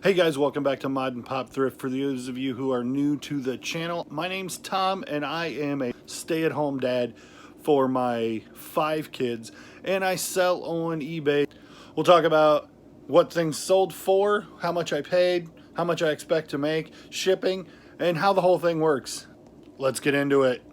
Hey guys, welcome back to Mod and Pop Thrift. For those of you who are new to the channel, my name's Tom and I am a stay-at-home dad for my 5 kids, and I sell on eBay. We'll talk about what things sold for, how much I paid, how much I expect to make, shipping, and how the whole thing works. Let's get into it.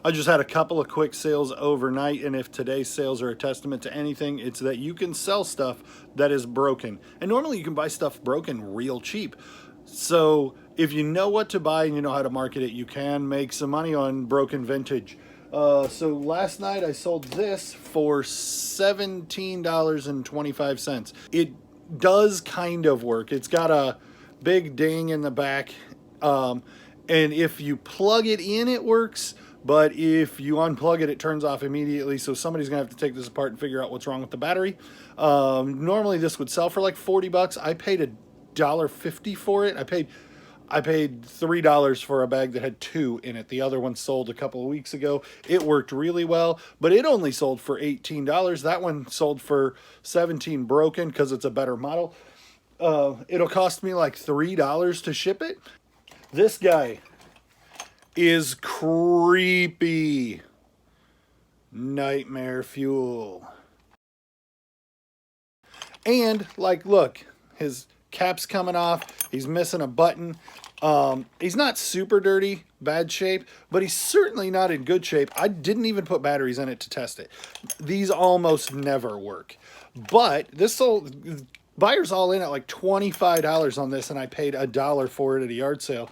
I just had a couple of quick sales overnight, and if today's sales are a testament to anything, it's that you can sell stuff that is broken. And normally you can buy stuff broken real cheap. So if you know what to buy and you know how to market it, you can make some money on broken vintage. So last night I sold this for $17.25. It does kind of work. It's got a big ding in the back. And if you plug it in, it works. But if you unplug it, it turns off immediately. So somebody's gonna have to take this apart and figure out what's wrong with the battery. Normally this would sell for like 40 bucks. I paid $1.50 for it. I paid $3 for a bag that had 2 in it. The other one sold a couple of weeks ago. It worked really well, but it only sold for $18. That one sold for $17 broken because it's a better model. It'll cost me like $3 to ship it. This guy is creepy. Nightmare fuel. And like, look, his cap's coming off. He's missing a button. He's not super dirty, bad shape, but he's certainly not in good shape. I didn't even put batteries in it to test it. These almost never work. But this sold, buyers all in at like $25 on this, and I paid $1 for it at a yard sale.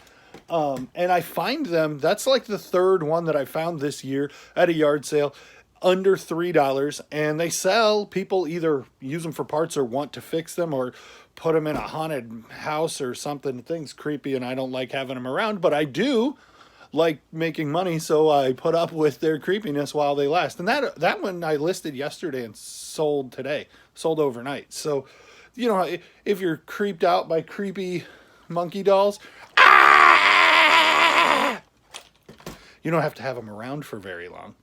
And I find them, that's like the third one that I found this year at a yard sale, under $3, and they sell. People either use them for parts or want to fix them or put them in a haunted house or something. The thing's creepy and I don't like having them around, but I do like making money, so I put up with their creepiness while they last. And that one I listed yesterday and sold today, sold overnight. So, you know, if you're creeped out by creepy monkey dolls, you don't have to have them around for very long.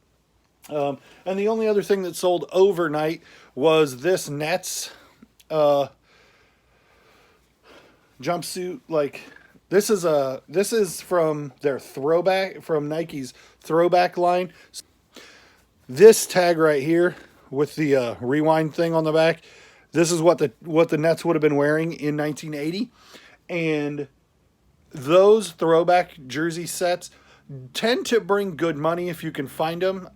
And the only other thing that sold overnight was this Nets jumpsuit. Like, this is from their throwback, from Nike's throwback line. This tag right here with the rewind thing on the back, this is what the Nets would have been wearing in 1980. And those throwback jersey sets tend to bring good money if you can find them.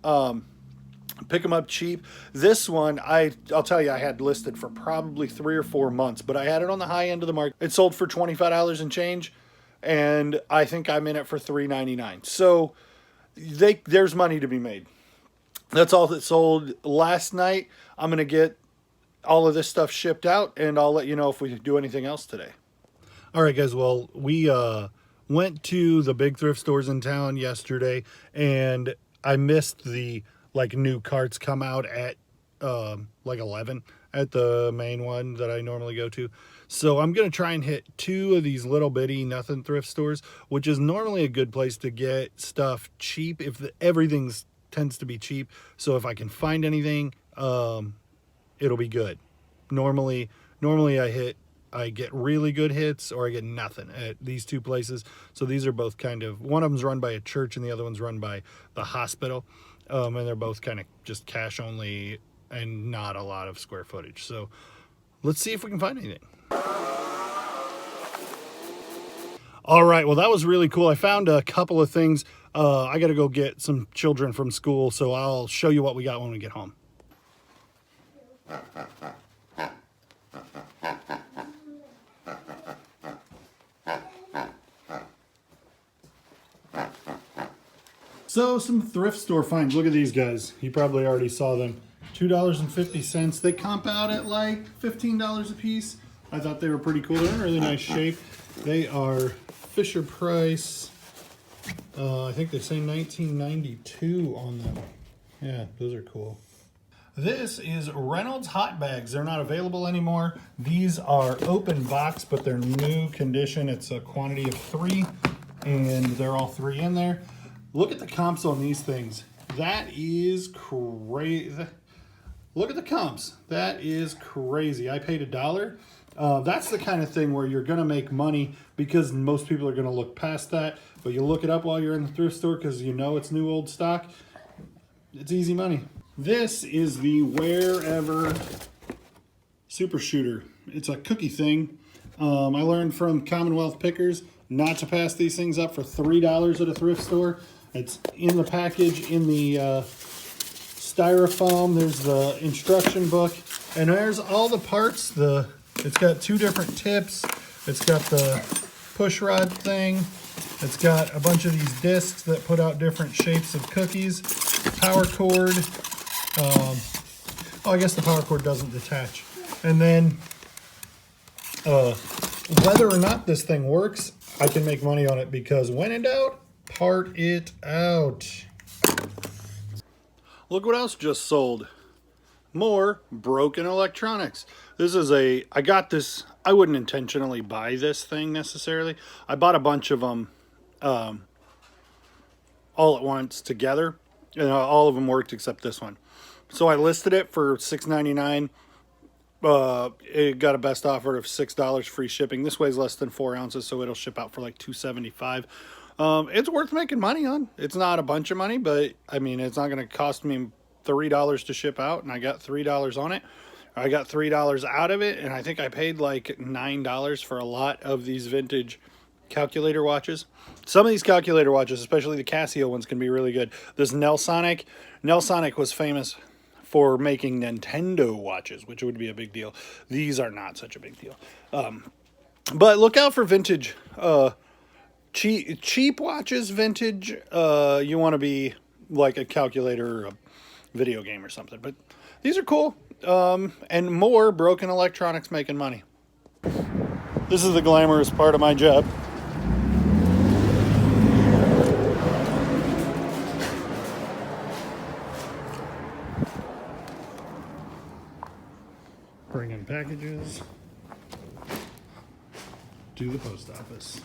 Pick them up cheap. This one, I'll tell you, I had listed for probably 3 or 4 months, but I had it on the high end of the market. It sold for $25 and change, and I think I'm in it for $3.99. So there's money to be made. That's all that sold last night. I'm going to get all of this stuff shipped out, and I'll let you know if we do anything else today. All right, guys. Well, we went to the big thrift stores in town yesterday, and I missed the new carts come out at like 11 at the main one that I normally go to. So I'm going to try and hit 2 of these little bitty nothing thrift stores, which is normally a good place to get stuff cheap if everything tends to be cheap. So if I can find anything, it'll be good. Normally I get really good hits or I get nothing at these 2 places. So these are both kind of, one of them's run by a church and the other one's run by the hospital. And they're both kind of just cash only and not a lot of square footage. So let's see if we can find anything. All right, well, that was really cool. I found a couple of things. I got to go get some children from school, so I'll show you what we got when we get home. So some thrift store finds. Look at these guys. You probably already saw them. $2.50. They comp out at like $15 a piece. I thought they were pretty cool. They're in really nice shape. They are Fisher Price. I think they say 1992 on them. Yeah, those are cool. This is Reynolds hot bags. They're not available anymore. These are open box, but they're new condition. It's a quantity of 3, and they're all 3 in there. Look at the comps on these things. That is crazy. Look at the comps. That is crazy. I paid $1. That's the kind of thing where you're gonna make money because most people are gonna look past that, but you look it up while you're in the thrift store because you know it's new old stock. It's easy money. This is the Wherever Super Shooter. It's a cookie thing. I learned from Commonwealth Pickers not to pass these things up for $3 at a thrift store. It's in the package, in the styrofoam. There's the instruction book, and there's all the parts. It's got 2 different tips. It's got the push rod thing. It's got a bunch of these discs that put out different shapes of cookies. Power cord. Oh, I guess the power cord doesn't detach. And then whether or not this thing works, I can make money on it because when in doubt, part it out. Look what else just sold. More broken electronics. This is I got this, I wouldn't intentionally buy this thing necessarily. I bought a bunch of them all at once together, and all of them worked except this one. So I listed it for $6.99. It got a best offer of $6 free shipping. This weighs less than 4 ounces, so it'll ship out for like $2.75. It's worth making money on. It's not a bunch of money, but I mean, it's not going to cost me $3 to ship out, and I got $3 on it. I got $3 out of it, and I think I paid like $9 for a lot of these vintage calculator watches. Some of these calculator watches, especially the Casio ones, can be really good. This Nelsonic was famous for making Nintendo watches, which would be a big deal. These are not such a big deal. But look out for vintage, cheap watches, vintage. You want to be like a calculator or a video game or something. But these are cool. And more broken electronics making money. This is the glamorous part of my job. Bring in packages to the post office.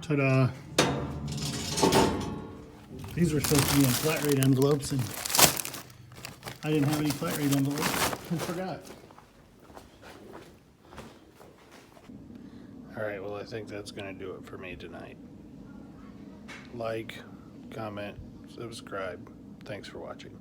Ta-da! These were supposed to be in flat rate envelopes, and I didn't have any flat rate envelopes. I forgot. Alright, well, I think that's going to do it for me tonight. Like, comment, subscribe. Thanks for watching.